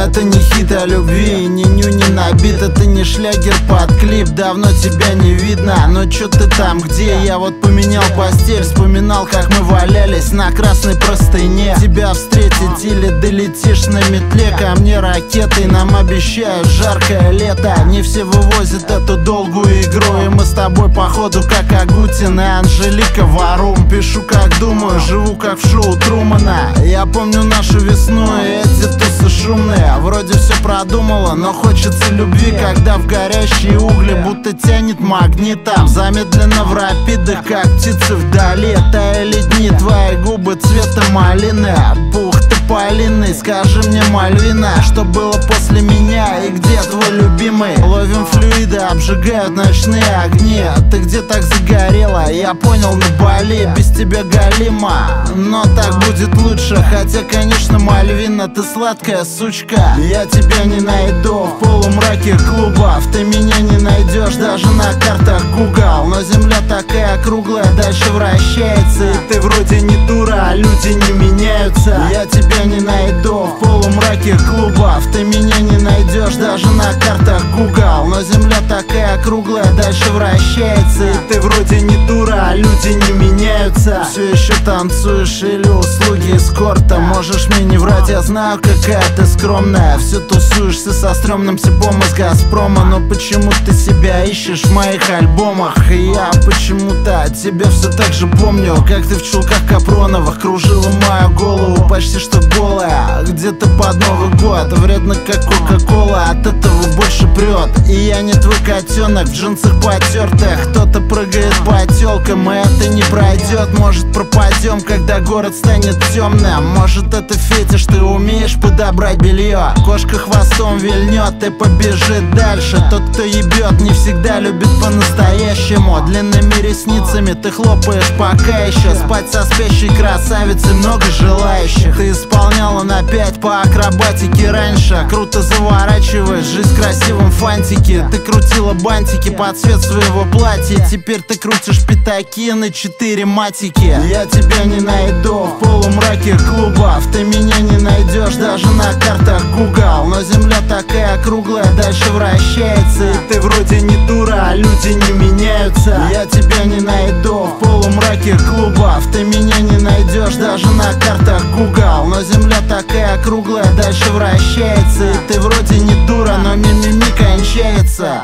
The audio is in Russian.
Это не хит о любви, ни ню не набит. Это не шлягер под клип, давно тебя не видно. Но чё ты там, где? Я вот поменял постель, вспоминал, как мы валялись на красной простыне. Тебя встретить или долетишь на метле, ко мне ракетой. Нам обещают жаркое лето. Не все вывозят эту долгую игру, и мы с тобой походу как Агутин и Анжелика Варум. Пишу как думаю, живу как в шоу Трумана. Я помню нашу весну и эти тусы шумные. Вроде все продумала, но хочется любви, когда в горящие угли будто тянет магнитом. Замедленно в рапидах, как птицы вдали. Таяли дни, твои губы цвета малины. Пух ты полиный, скажи мне, Мальвина, что было после меня и где твой любимый? Ловим флюиды, обжигают ночные огни. Ты где так загорела? Я понял, на Бали. Без тебя галима, но так будет лучше. Хотя, конечно, Мальвина, ты сладкая сучка. Я тебя не найду в полумраке клубов. Ты меня не найдешь даже на картах Google. Но земля такая круглая, дальше вращается. И ты вроде не дура, а люди не меняются. Я тебя не найду в полумраке клубов. Ты меня не найдешь даже на картах Google. Но земля такая круглая, дальше вращается. И ты вроде не дура, а люди не меняются. Все еще танцуешь или услуги эскорта? Можешь мне не врать, я знаю, какая ты скромная. Все тусуешься со стрёмным типом из Газпрома. Но почему ты себя ищешь в моих альбомах? И я почему-то тебя все так же помню, как ты в чулках капроновых кружила мою голову почти что голая. Где-то под Новый год, вредно как Кока-Кола, от этого больше прет. И я не твой котенок в джинсах потертых. Кто-то прыгает по тёлкам, и это не пройдет. Может, пропадем, когда город станет темным. Может, это фетиш, ты умеешь подобрать белье. Кошка хвостом вильнет и побежит дальше. Тот, кто ебет, не всегда любит по-настоящему. Длинными ресницами ты хлопаешь пока еще. Спать со спящей красавицей много желающих. Ты исполняла на 5 по акробатике раньше. Круто заворачиваешь жизнь в красивом фантике. Ты крутила бантики под цвет своего платья. Теперь ты крутишь пятаки на 4 матики. Я тебя не найду в полумраке клубов. Ты меня не найдешь даже на картах Google. Но земля такая круглая, дальше вращается. И ты вроде не дура, а люди не меняются. Я тебя не найду в полумраке клубов. Ты меня не найдешь даже на картах Google. Но земля такая круглая, дальше вращается. И ты вроде не дура, но ми-ми-ми кончается.